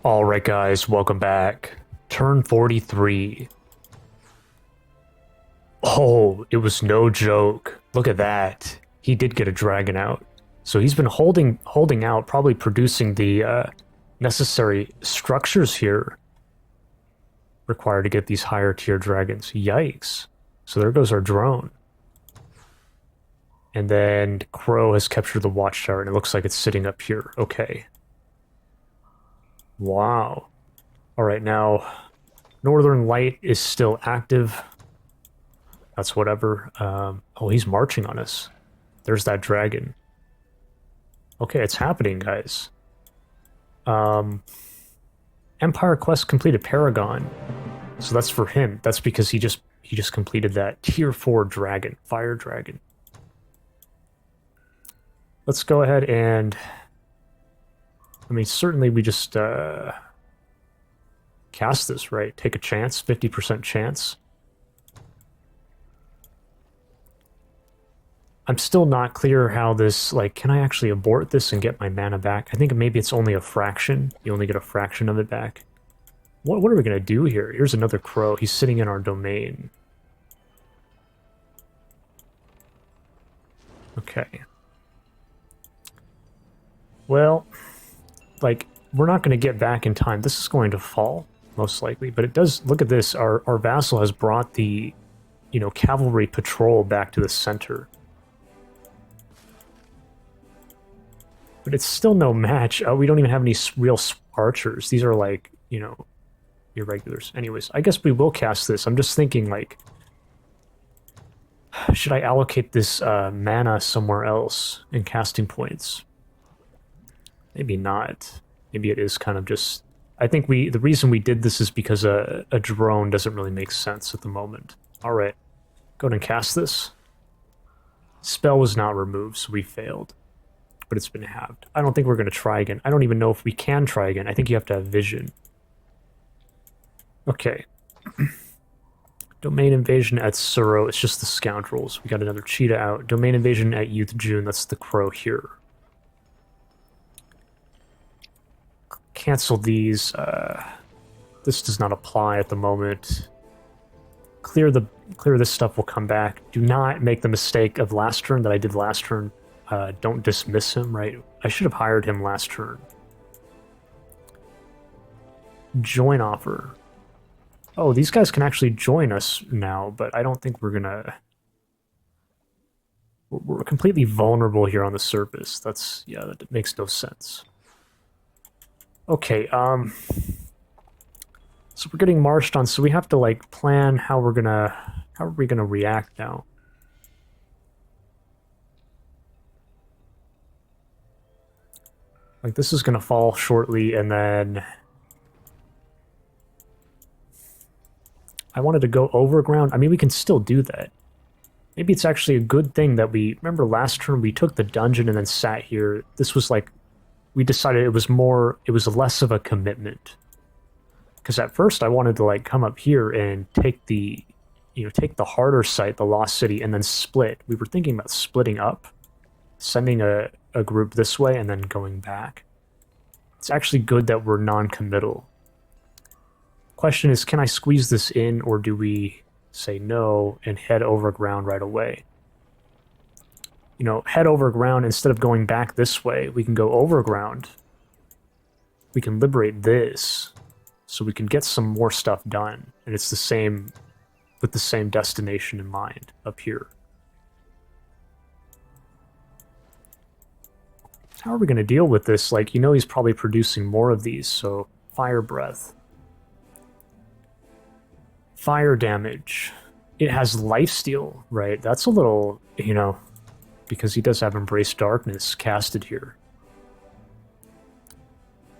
Alright guys, welcome back. Turn 43. Oh, it was no joke. Look at that. He did get a dragon out. So he's been holding out, probably producing the necessary structures here required to get these higher tier dragons. Yikes. So there goes our drone. And then Crow has captured the watchtower, and it looks like it's sitting up here. Okay. Wow. Alright, now, Northern Light is still active. That's whatever. Oh, he's marching on us. There's that dragon. Okay, it's happening, guys. Empire Quest completed Paragon. So that's for him. That's because he just completed that tier 4 dragon, fire dragon. Let's go ahead and I mean, certainly we just cast this, right? Take a chance, 50% chance. I'm still not clear how this, like, can I actually abort this and get my mana back? I think maybe it's only a fraction. You only get a fraction of it back. What are we going to do here? Here's another crow. He's sitting in our domain. Okay. Well, like, we're not going to get back in time. This is going to fall, most likely. But it does, look at this. Our vassal has brought the, cavalry patrol back to the center. But it's still no match. We don't even have any real archers. These are like, irregulars. Anyways, I guess we will cast this. I'm just thinking, like, should I allocate this mana somewhere else in casting points? Maybe not. Maybe it is kind of just... I think the reason we did this is because a drone doesn't really make sense at the moment. Alright. Go ahead and cast this. Spell was not removed, so we failed. But it's been halved. I don't think we're going to try again. I don't even know if we can try again. I think you have to have vision. Okay. Domain invasion at Suro. It's just the scoundrels. We got another cheetah out. Domain invasion at Youth June. That's the crow here. Cancel these. This does not apply at the moment. Clear this stuff. Will come back. Do not make the mistake of last turn that I did last turn. Don't dismiss him, right? I should have hired him last turn. Join offer. Oh, these guys can actually join us now, but I don't think we're gonna... We're completely vulnerable here on the surface. That's... yeah, that makes no sense. Okay, so we're getting marched on, so we have to, like, plan how we're gonna... how are we gonna react now? Like, this is gonna fall shortly, and then... I wanted to go overground. I mean, we can still do that. Maybe it's actually a good thing that we... Remember last turn we took the dungeon and then sat here. This was like... We decided it was less of a commitment. Because at first I wanted to, like, come up here and take the... take the harder site, the Lost City, and then split. We were thinking about splitting up. Sending a group this way and then going back. It's actually good that we're non-committal. Question is, can I squeeze this in, or do we say no and head over ground right away? Head over ground instead of going back this way. We can go over ground. We can liberate this, so we can get some more stuff done. And it's the same, with the same destination in mind, up here. How are we going to deal with this? Like, he's probably producing more of these, so fire breath. Fire damage. It has lifesteal, right? That's a little, because he does have Embrace Darkness casted here.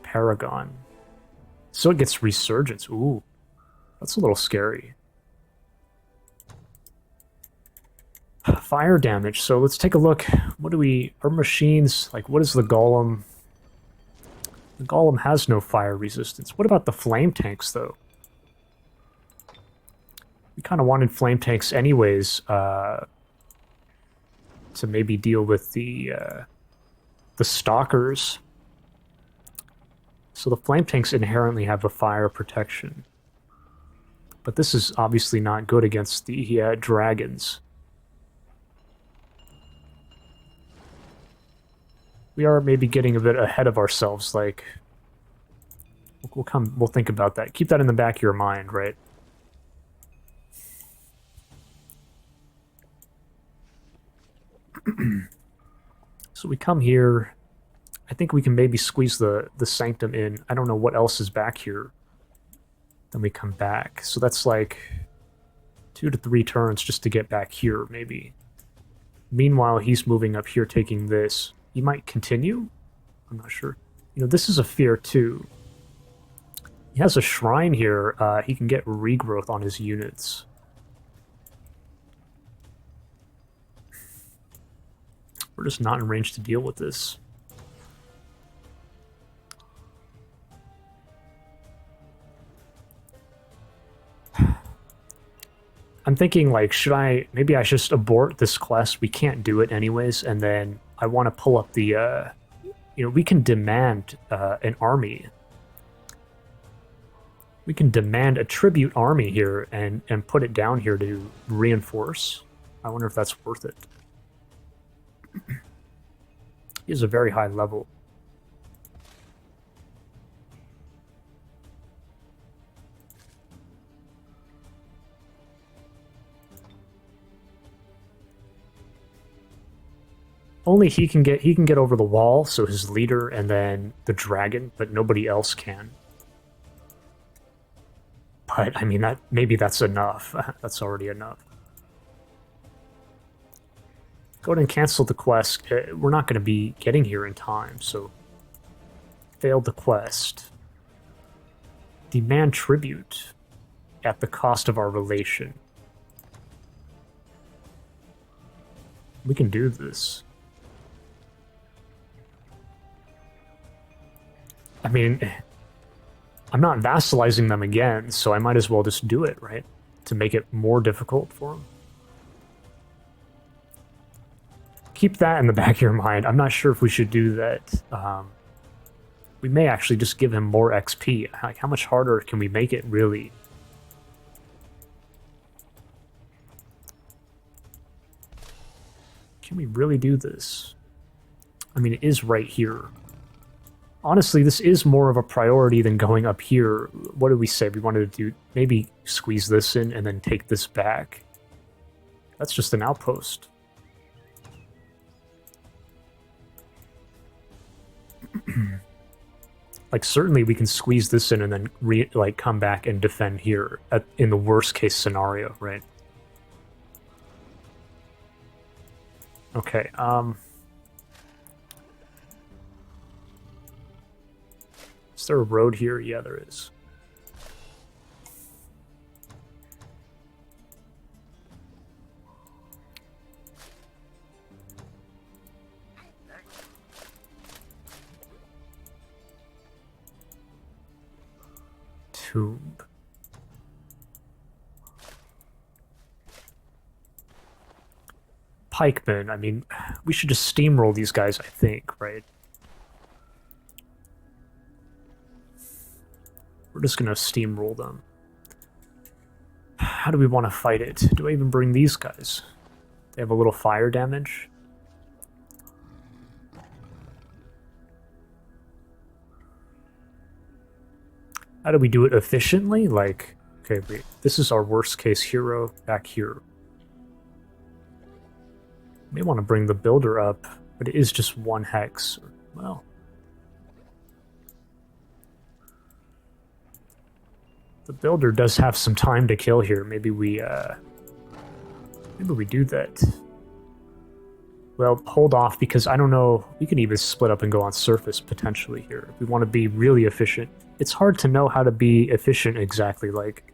Paragon. So it gets Resurgence. Ooh, that's a little scary. Fire damage. So let's take a look. What do we... Our machines, like, what is the golem? The golem has no fire resistance. What about the flame tanks, though? We kind of wanted flame tanks anyways, to maybe deal with the stalkers. So the flame tanks inherently have a fire protection. But this is obviously not good against the dragons. We are maybe getting a bit ahead of ourselves, like... We'll think about that. Keep that in the back of your mind, right? So we come here. I think we can maybe squeeze the Sanctum in. I don't know what else is back here. Then we come back. So that's like 2 to 3 turns just to get back here, maybe. Meanwhile, he's moving up here, taking this. He might continue? I'm not sure. You know, this is a fear, too. He has a shrine here. He can get regrowth on his units. We're just not in range to deal with this. I'm thinking, like, maybe I should just abort this quest. We can't do it anyways, and then I want to pull up the, we can demand an army. We can demand a tribute army here and put it down here to reinforce. I wonder if that's worth it. He is a very high level. Only he can get over the wall, so his leader and then the dragon, but nobody else can. But I mean, maybe that's enough. That's already enough. Go ahead and cancel the quest. We're not going to be getting here in time, so failed the quest. Demand tribute at the cost of our relation. We can do this. I mean, I'm not vassalizing them again, so I might as well just do it, right? To make it more difficult for them. Keep that in the back of your mind. I'm not sure if we should do that. We may actually just give him more XP. Like, how much harder can we make it, really? Can we really do this? I mean, it is right here. Honestly, this is more of a priority than going up here. What did we say? We wanted to do maybe squeeze this in and then take this back. That's just an outpost. Like, certainly we can squeeze this in and then come back and defend here in the worst case scenario, right? Okay, is there a road here? Yeah, there is. Tomb. Pikemen, I mean, we should just steamroll these guys, I think, right? We're just gonna steamroll them. How do we want to fight it? Do I even bring these guys? They have a little fire damage. How do we do it efficiently? Like, okay, wait, this is our worst case hero back here. May want to bring the builder up, but it is just 1 hex. Well, the builder does have some time to kill here. Maybe we do that. Well, hold off, because I don't know. We can even split up and go on surface potentially here. If we want to be really efficient. It's hard to know how to be efficient exactly. Like,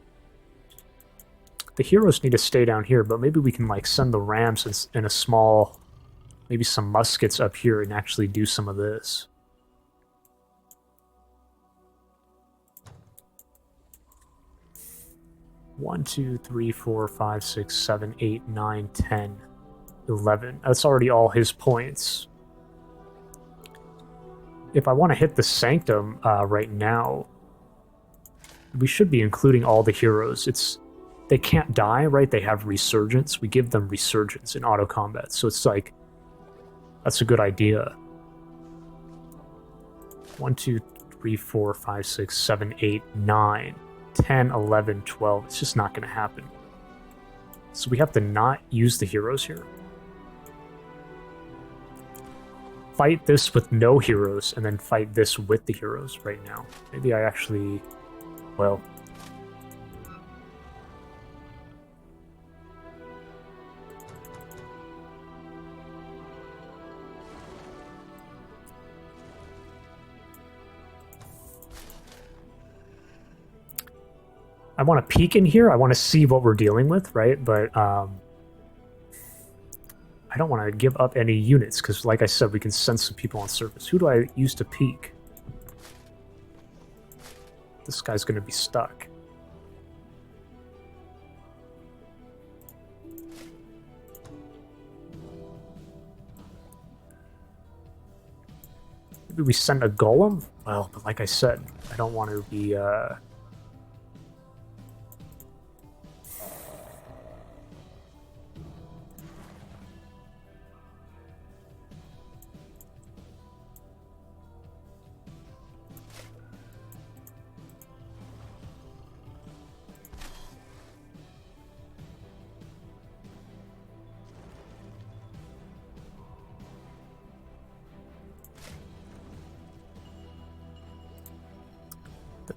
the heroes need to stay down here, but maybe we can like send the rams in a small, maybe some muskets up here and actually do some of this. One, 2, 3, 4, 5, 6, 7, 8, 9, 10, 11. That's already all his points. if I want to hit the Sanctum right now, we should be including all the heroes. They can't die, right? They have resurgence. We give them resurgence in auto combat, so it's like that's a good idea. 1, 2, 3, 4, 5, 6, 7, 8, 9, 10, 11, 12. It's just not going to happen. So we have to not use the heroes here. Fight this with no heroes, and then fight this with the heroes right now. Maybe I actually... well... I want to peek in here. I want to see what we're dealing with, right? But I don't want to give up any units because, like I said, we can send some people on surface. Who do I use to peek? This guy's going to be stuck. Maybe we send a golem? Well, but like I said, I don't want to be...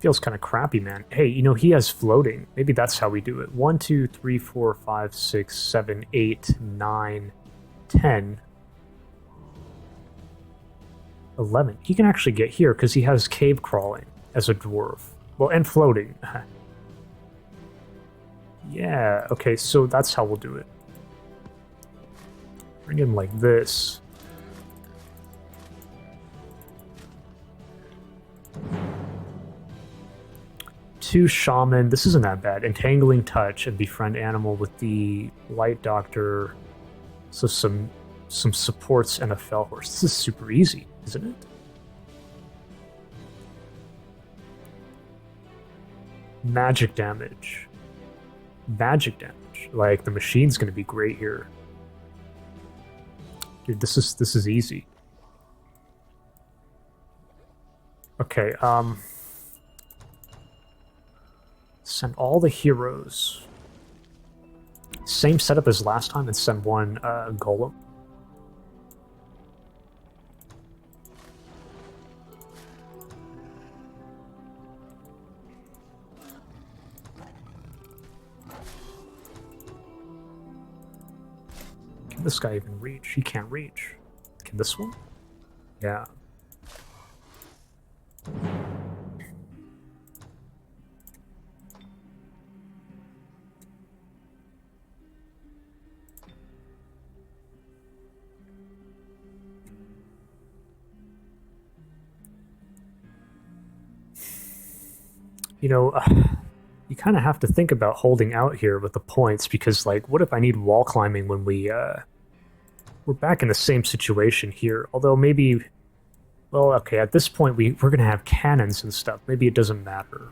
feels kind of crappy, man. Hey, you know, he has floating. Maybe that's how we do it. 1, 2, 3, 4, 5, 6, 7, 8, 9, 10, 11. He can actually get here because he has cave crawling as a dwarf. Well, and floating. Yeah, okay, so that's how we'll do it. Bring him like this. Two shaman. This isn't that bad. Entangling touch and befriend animal with the light doctor. So some supports and a fell horse. This is super easy, isn't it? Magic damage. Magic damage. Like the machine's gonna be great here. Dude, this is easy. Okay, send all the heroes. Same setup as last time and send one golem. Can this guy even reach? He can't reach. Can this one? Yeah. You know, you kind of have to think about holding out here with the points because, like, what if I need wall climbing when we're back in the same situation here? Although maybe, well, okay, at this point we're going to have cannons and stuff. Maybe it doesn't matter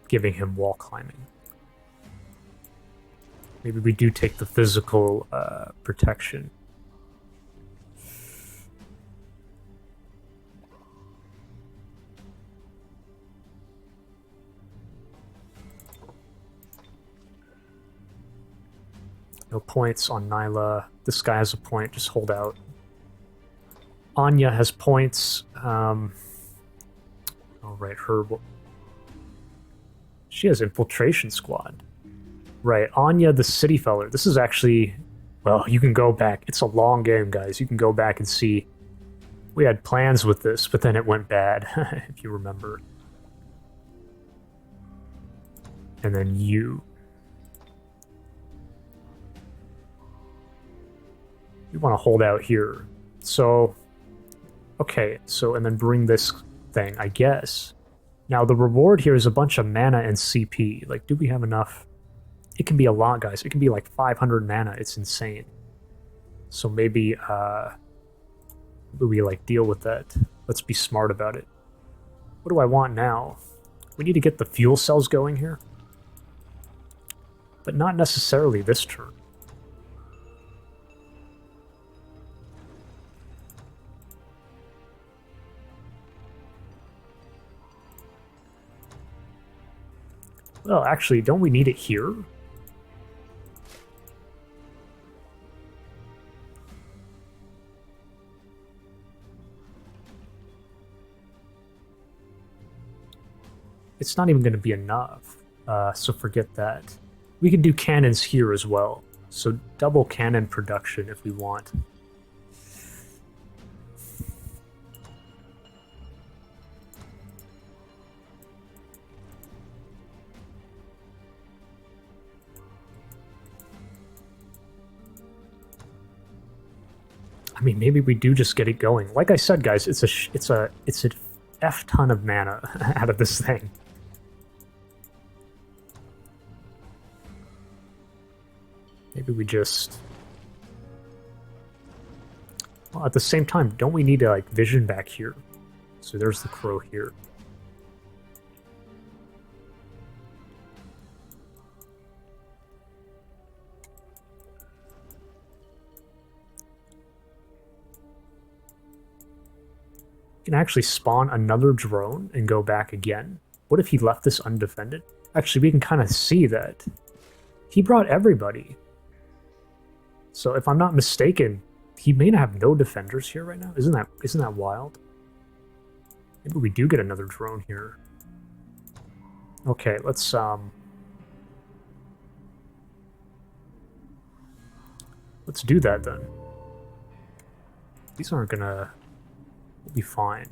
giving him wall climbing. Maybe we do take the physical protection. No points on Nyla. This guy has a point. Just hold out. Anya has points. All right, her. She has infiltration squad. Right, Anya the city feller. This is actually, well, you can go back. It's a long game, guys. You can go back and see. We had plans with this, but then it went bad, if you remember. And then you. We want to hold out here. So, okay, so, and then bring this thing, I guess. Now, the reward here is a bunch of mana and CP. Like, do we have enough? It can be a lot, guys. It can be like 500 mana. It's insane. So maybe we, like, deal with that. Let's be smart about it. What do I want now? We need to get the fuel cells going here. But not necessarily this turn. Well, actually, don't we need it here? It's not even going to be enough, so forget that. We can do cannons here as well, so double cannon production if we want. I mean, maybe we do just get it going. Like I said, guys, it's a F ton of mana out of this thing. Maybe we just... Well, at the same time, don't we need to, like, vision back here? So there's the crow here. We can actually spawn another drone and go back again. What if he left this undefended? Actually, we can kind of see that he brought everybody. So if I'm not mistaken, he may not have no defenders here right now. Isn't that wild? Maybe we do get another drone here. Okay, let's do that then. These aren't gonna... We'll be fine.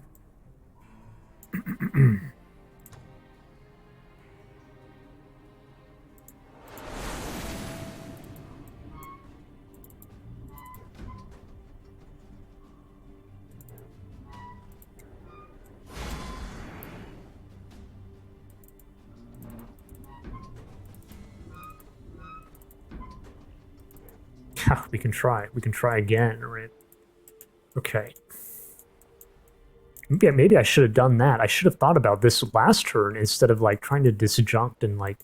We can try. We can try again, right? Okay. Maybe I should have done that. I should have thought about this last turn instead of, like, trying to disjunct and, like,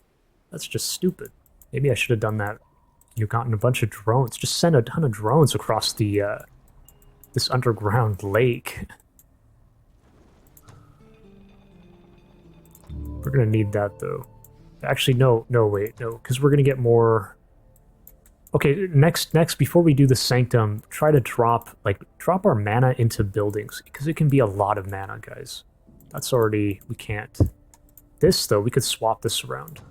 that's just stupid. Maybe I should have done that. You've gotten a bunch of drones. Just send a ton of drones across the, this underground lake. We're gonna need that, though. Actually, no, wait, no, because we're gonna get more... Okay, next, before we do the Sanctum, try to drop our mana into buildings, because it can be a lot of mana, guys. That's already... we can't. This, though, we could swap this around.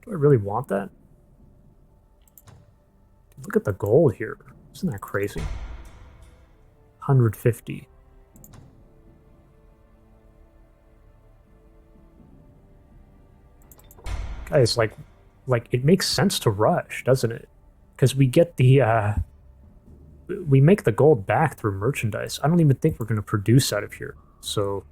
Do I really want that? Look at the gold here. Isn't that crazy? 150. Guys, like it makes sense to rush, doesn't it? Because we get the, we make the gold back through merchandise. I don't even think we're going to produce out of here, so...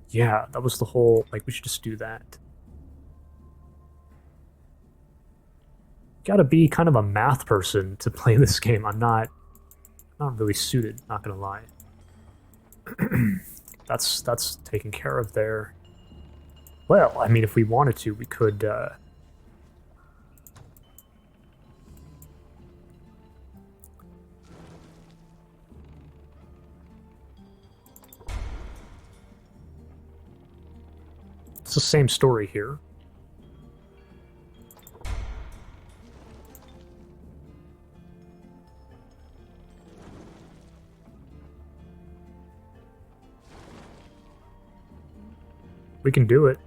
Yeah, that was the whole, like, we should just do that. Gotta be kind of a math person to play this game. I'm not really suited, not gonna lie. That's taken care of there. Well, I mean, if we wanted to, we could, It's the same story here. We can do it.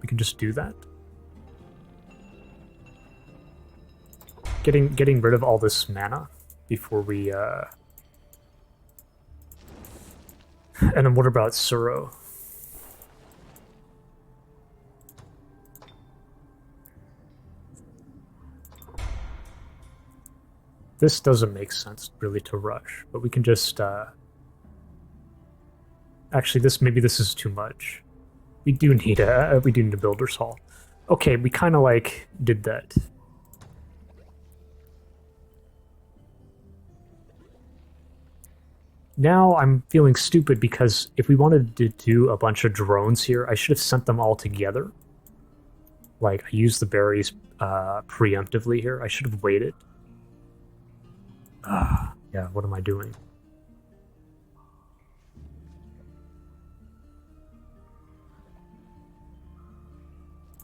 We can just do that. Getting rid of all this mana before we, And then what about Suro? This doesn't make sense, really, to rush, but we can just, Actually, maybe this is too much. We do need a Builder's Hall. Okay, we kind of like did that. Now I'm feeling stupid because if we wanted to do a bunch of drones here, I should have sent them all together. Like, I used the berries preemptively here. I should have waited. Yeah, what am I doing?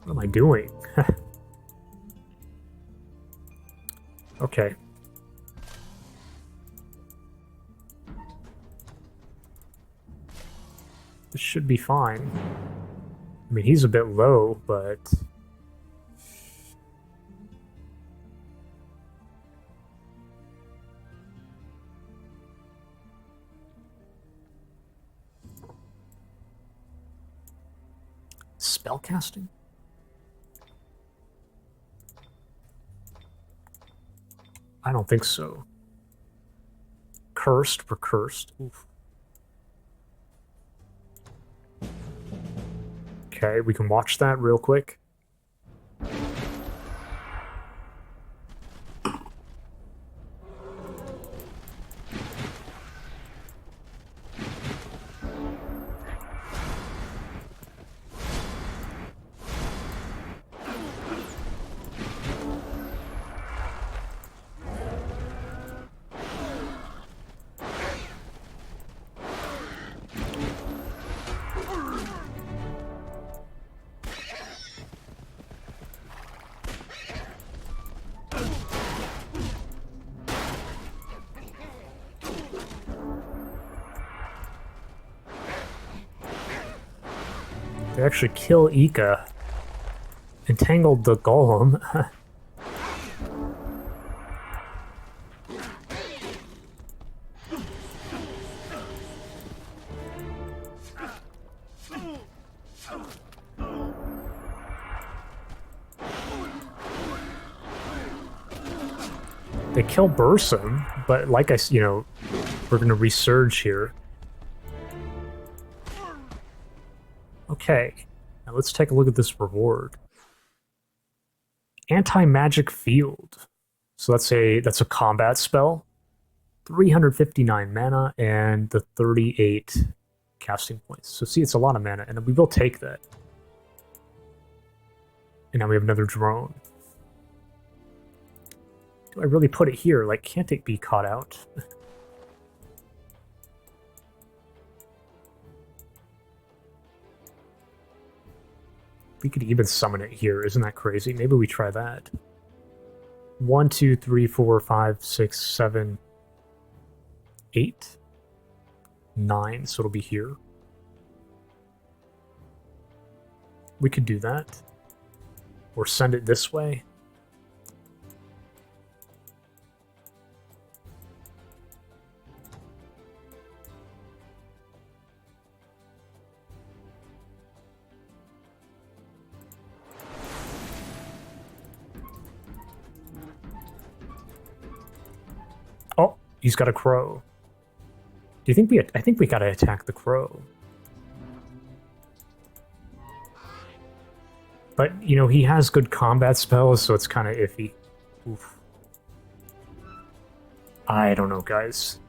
What am I doing? Okay. This should be fine. I mean, he's a bit low, but... Spellcasting? I don't think so. Cursed? We're cursed. Oof. Okay, we can watch that real quick. They actually kill Ika. Entangled the golem. They kill Bursum, but like we're gonna resurge here. Okay, now let's take a look at this reward. Anti-magic field. So that's a combat spell. 359 mana and the 38 casting points. So see, it's a lot of mana, and we will take that. And now we have another drone. Do I really put it here? Like, can't it be caught out? We could even summon it here. Isn't that crazy? Maybe we try that. 1, 2, 3, 4, 5, 6, 7, 8, 9. So it'll be here. We could do that. Or send it this way. Oh, he's got a crow. Do you think I think we gotta attack the crow. But, he has good combat spells, so it's kind of iffy. Oof. I don't know, guys.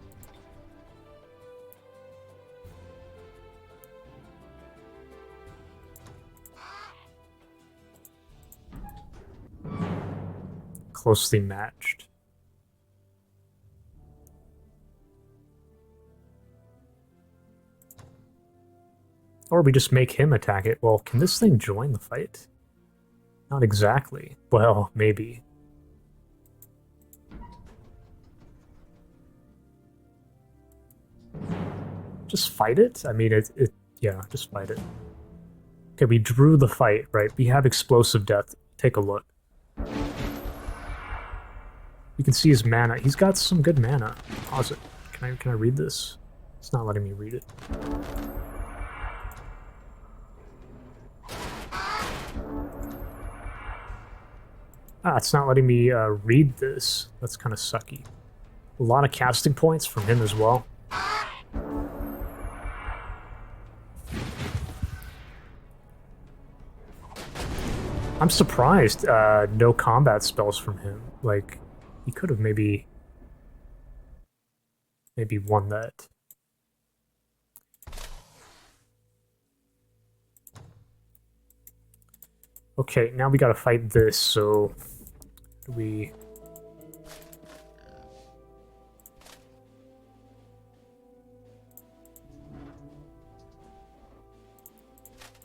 Closely matched. Or we just make him attack it. Well, can this thing join the fight? Not exactly. Well, maybe. Just fight it? I mean, yeah, just fight it. Okay, we drew the fight, right? We have explosive death. Take a look. You can see his mana. He's got some good mana. Pause it. Can I read this? It's not letting me read it. It's not letting me read this. That's kind of sucky. A lot of casting points from him as well. I'm I'm surprised no combat spells from him. Like, he could have maybe won that. Okay, now we gotta fight this, so we...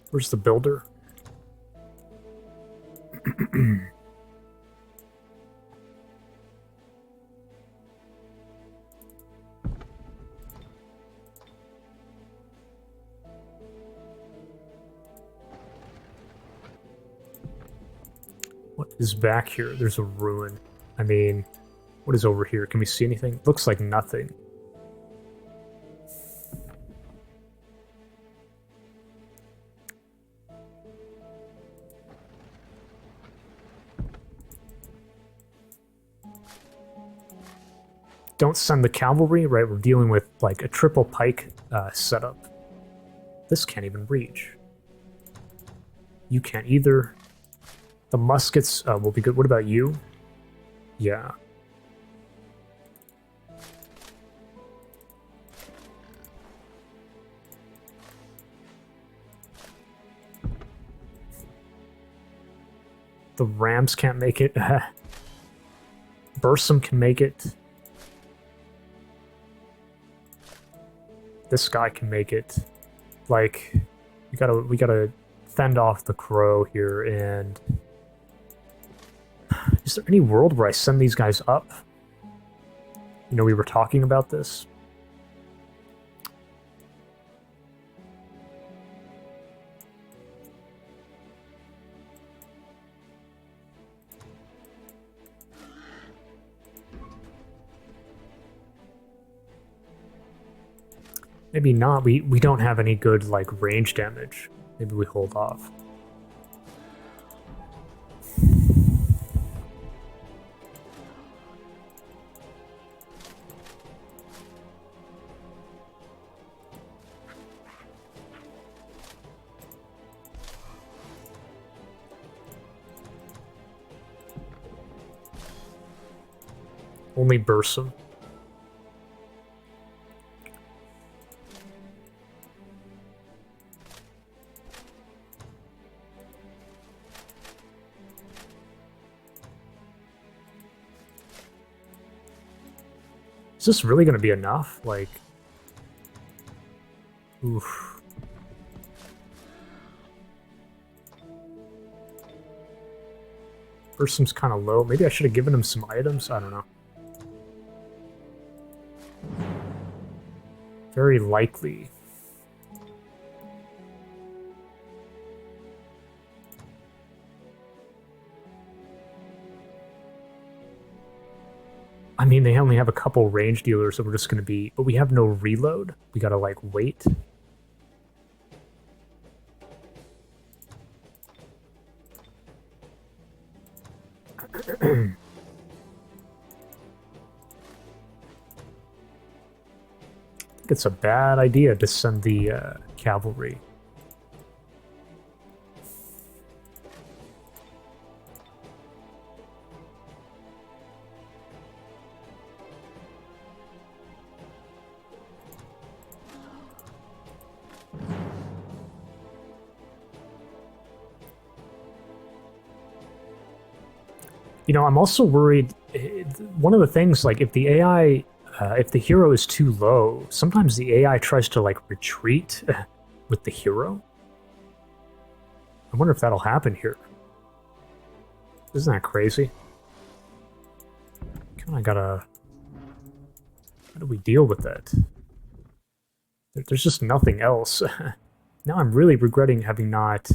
Where's the builder? What is back here? There's a ruin. I mean, what is over here? Can we see anything? Looks like nothing. Don't send the cavalry, right? We're dealing with like a triple pike setup. This can't even reach. You can't either. The muskets will be good. What about you? Yeah. The Rams can't make it. Bursum can make it. This guy can make it. Like, we gotta fend off the crow here. And is there any world where I send these guys up? You know, we were talking about this. Maybe not. We don't have any good, like, range damage. Maybe we hold off. Only Bursum. Is this really going to be enough? Like, oof. Bursum's kind of low. Maybe I should have given him some items. I don't know. Very likely. I mean, they only have a couple range dealers, so we're just going to be... But we have no reload. We gotta, like, wait. I think it's a bad idea to send the cavalry. You know, I'm also worried, one of the things, like, if the AI, if the hero is too low, sometimes the AI tries to, like, retreat with the hero. I wonder if that'll happen here. Isn't that crazy? Kinda gotta... How do we deal with that? There's just nothing else. Now I'm really regretting having not...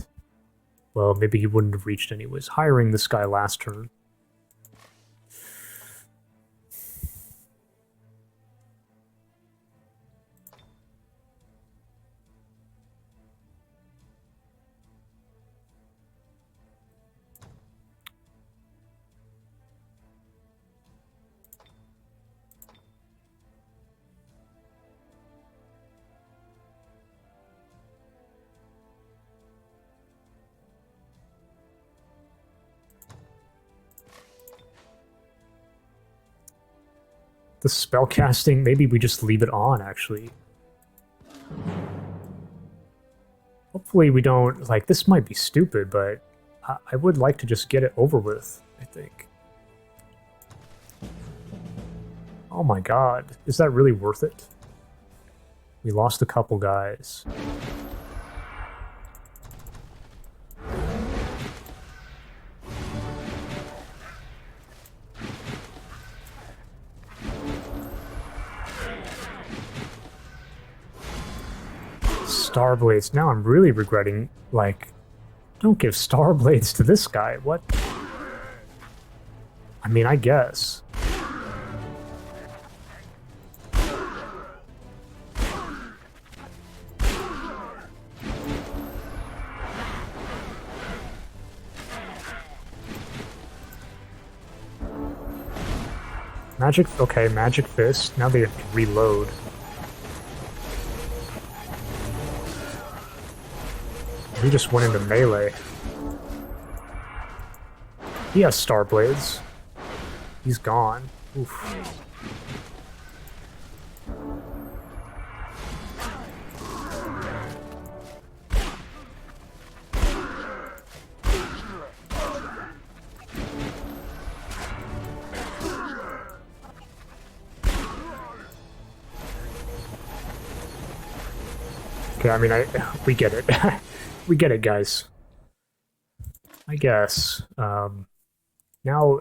Well, maybe he wouldn't have reached anyways. Hiring this guy last turn. The spell casting, maybe we just leave it on, actually. Hopefully we don't, like, this might be stupid, but I would like to just get it over with, I think. Oh my god, is that really worth it? We lost a couple guys. Starblades. Now I'm really regretting, like, don't give Starblades to this guy. What? I mean, I guess. Magic, okay, Magic Fist. Now they have to reload. He just went into melee. He has Starblades. He's gone. Oof. Okay, I mean, we get it. We get it, guys. I guess. Now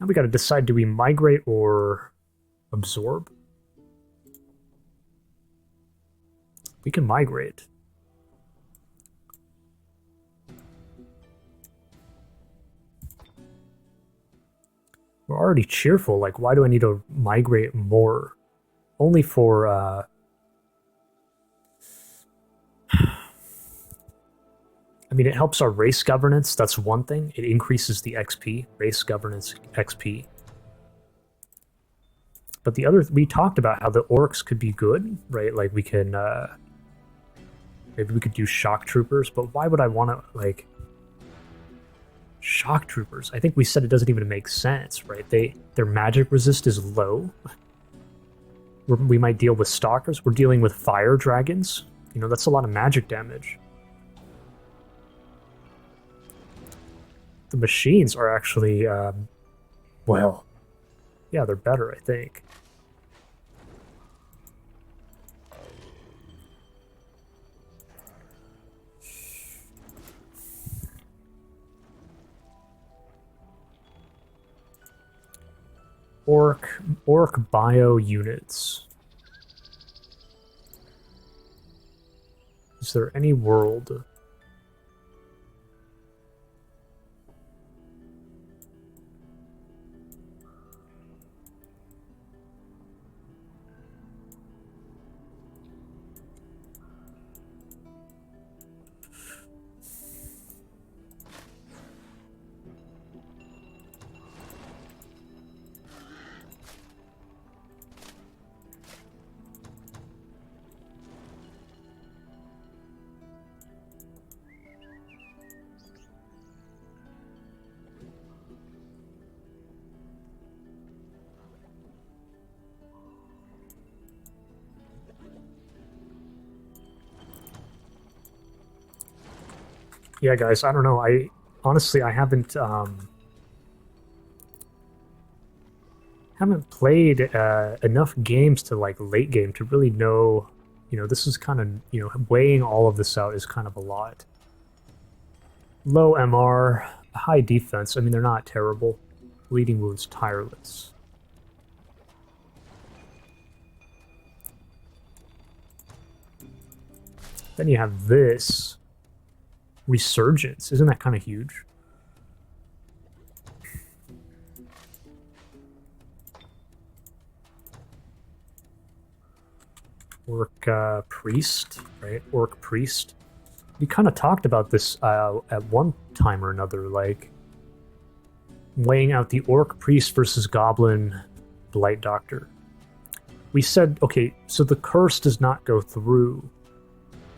we gotta decide, do we migrate or absorb? We can migrate. We're already cheerful, like, why do I need to migrate more? Only for, I mean, it helps our race governance, that's one thing. It increases the XP, race governance XP. But the other, we talked about how the orcs could be good, right? Like, we can, maybe we could do shock troopers, but why would I want to, like, shock troopers? I think we said it doesn't even make sense, right? Their magic resist is low. We might deal with stalkers. We're dealing with fire dragons. You know, that's a lot of magic damage. The machines are actually, well, yeah, they're better, I think. Orc Bio units. Is there any world? Yeah, guys, I don't know. Honestly, I haven't played enough games to, like, late game to really know, you know, this is kind of, you know, weighing all of this out is kind of a lot. Low MR, high defense. I mean, they're not terrible. Bleeding wounds, tireless. Then you have this. Resurgence. Isn't that kind of huge? Orc Priest, right? Orc Priest. We kind of talked about this at one time or another, like weighing out the Orc Priest versus Goblin Blight Doctor. We said, okay, so the curse does not go through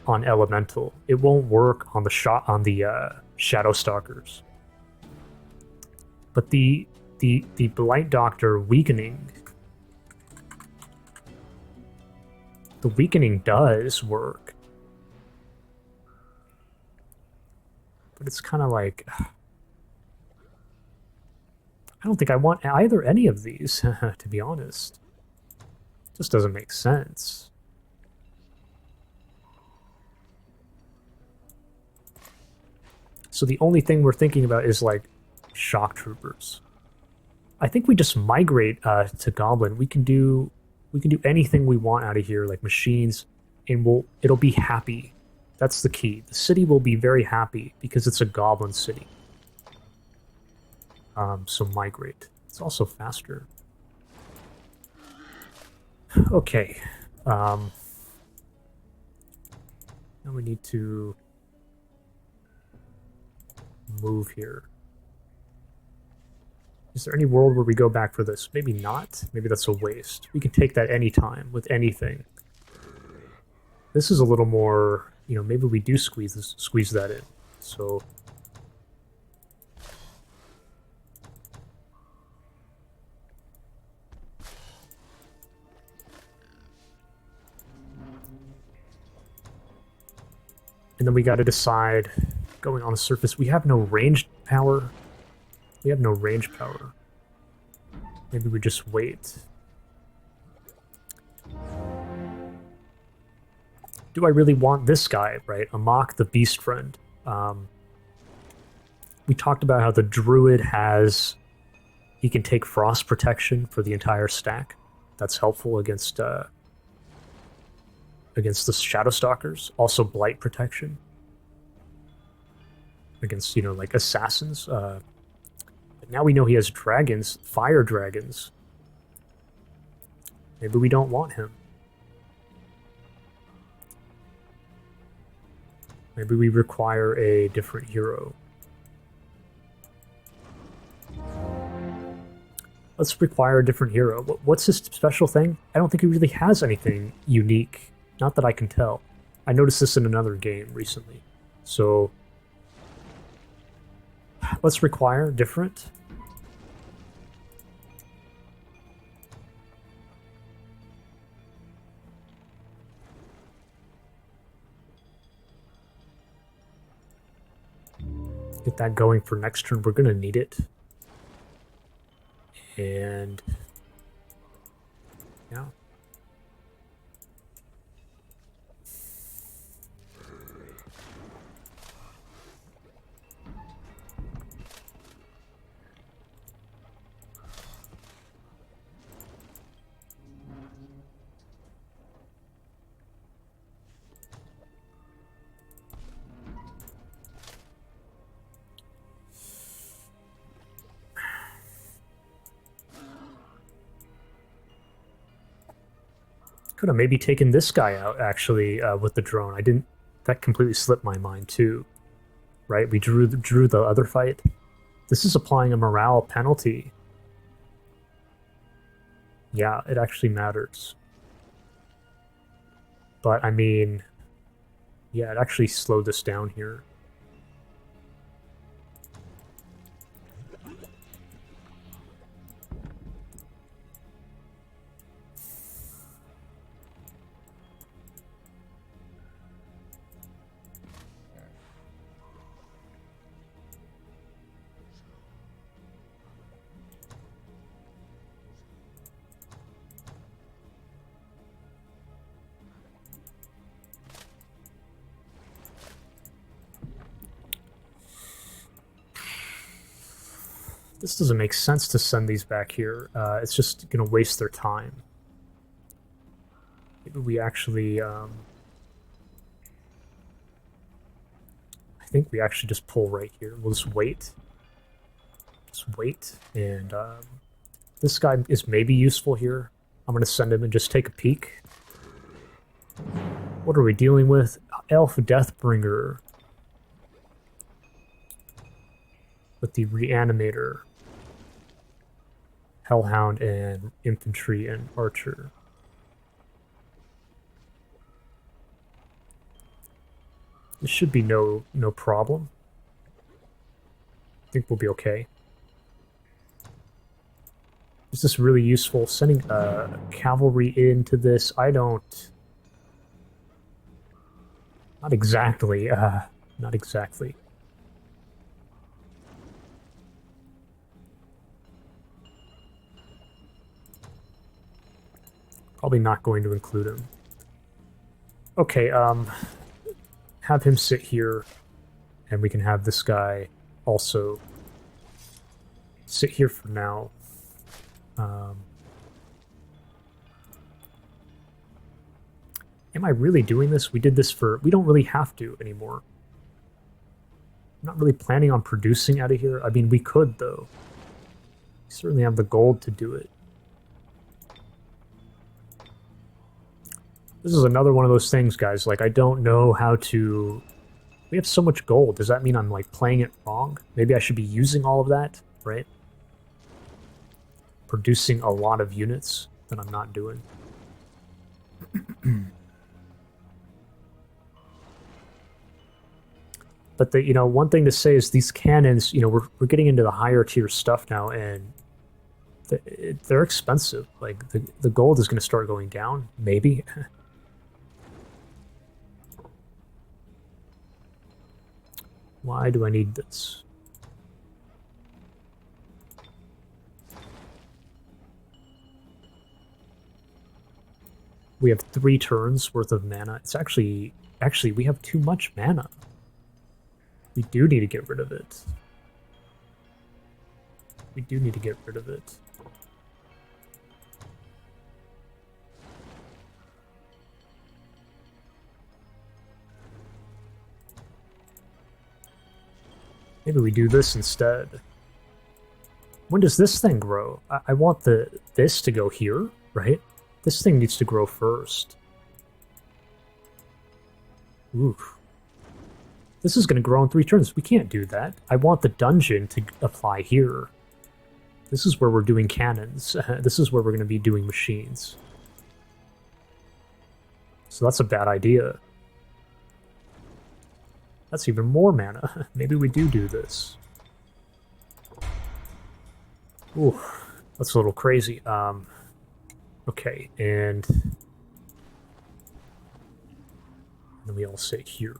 on Elemental. It won't work on the Shadow Stalkers. But the Blight Doctor weakening The weakening does work. But it's kind of like... I don't think I want either any of these, to be honest. It just doesn't make sense. So the only thing we're thinking about is, like, shock troopers. I think we just migrate to Goblin. We can do anything we want out of here, like machines, and it'll be happy. That's the key. The city will be very happy because it's a Goblin city. So migrate. It's also faster. Okay. Now we need to move here. Is there any world where we go back for this? Maybe not. Maybe that's a waste. We can take that anytime with anything. This is a little more, you know, maybe we do squeeze that in. So and then we got to decide, going on the surface, we have no ranged power. We have no range power. Maybe we just wait. Do I really want this guy, right? Amok the Beast Friend. We talked about how the Druid he can take Frost Protection for the entire stack. That's helpful against the Shadow Stalkers. Also Blight Protection. Against, you know, like assassins. But now we know he has dragons, fire dragons. Maybe we don't want him. Maybe we require a different hero. Let's require a different hero. What's his special thing? I don't think he really has anything unique. Not that I can tell. I noticed this in another game recently. So let's require different. Get that going for next turn. We're going to need it. And yeah. Could have maybe taken this guy out, actually, with the drone. That completely slipped my mind, too. Right? We drew the other fight. This is applying a morale penalty. Yeah, it actually matters. But, I mean... yeah, it actually slowed this down here. This doesn't make sense to send these back here. It's just going to waste their time. Maybe we actually... I think we actually just pull right here. We'll just wait. Just wait. And this guy is maybe useful here. I'm going to send him and just take a peek. What are we dealing with? Elf Deathbringer. With the Reanimator. Hellhound and Infantry and Archer. This should be no problem. I think we'll be okay. Is this really useful? Sending cavalry into this, I don't Not exactly, not exactly. Probably not going to include him. Okay, have him sit here, and we can have this guy also sit here for now. Am I really doing this? We did this for... We don't really have to anymore. I'm not really planning on producing out of here. I mean, we could, though. We certainly have the gold to do it. This is another one of those things, guys. Like, I don't know how to... We have so much gold. Does that mean I'm, like, playing it wrong? Maybe I should be using all of that, right? Producing a lot of units that I'm not doing. But the, you know, one thing to say is these cannons, you know, we're getting into the higher tier stuff now, and they're expensive. Like, the gold is going to start going down, maybe. Why do I need this? We have 3 turns worth of mana. It's actually, we have too much mana. We do need to get rid of it. We do need to get rid of it. Maybe we do this instead. When does this thing grow? I want this to go here, right? This thing needs to grow first. Oof. This is going to grow in 3 turns. We can't do that. I want the dungeon to apply here. This is where we're doing cannons. This is where we're going to be doing machines. So that's a bad idea. That's even more mana. Maybe we do this. Ooh, that's a little crazy. Okay, and then we all sit here.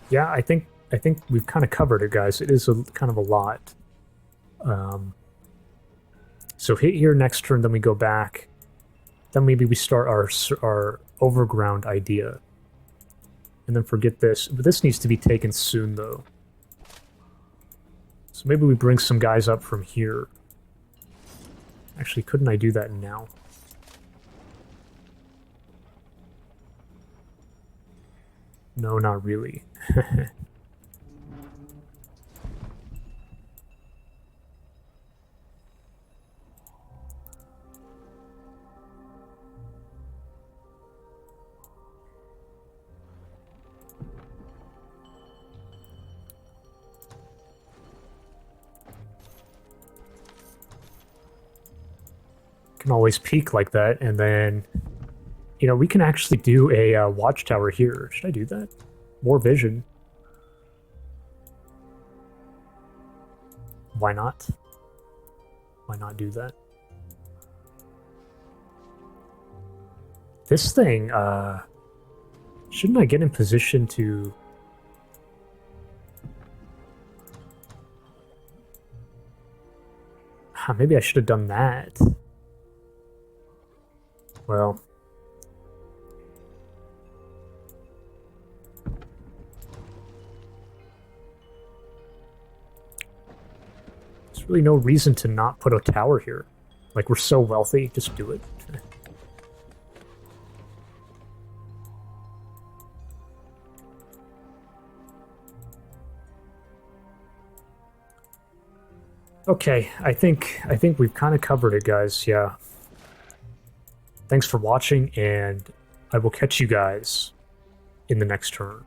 Yeah, I think we've kind of covered it, guys. It is kind of a lot. So hit here next turn, then we go back. Then maybe we start our overground idea. And then forget this. But this needs to be taken soon, though. So maybe we bring some guys up from here. Actually, couldn't I do that now? No, not really. Can always peek like that, and then, you know, we can actually do a watchtower here. Should I do that? More vision. Why not? Why not do that? This thing, shouldn't I get in position to... Maybe I should have done that. Well... There's really no reason to not put a tower here. Like, we're so wealthy, just do it. Okay, I think we've kind of covered it, guys. Yeah. Thanks for watching, and I will catch you guys in the next turn.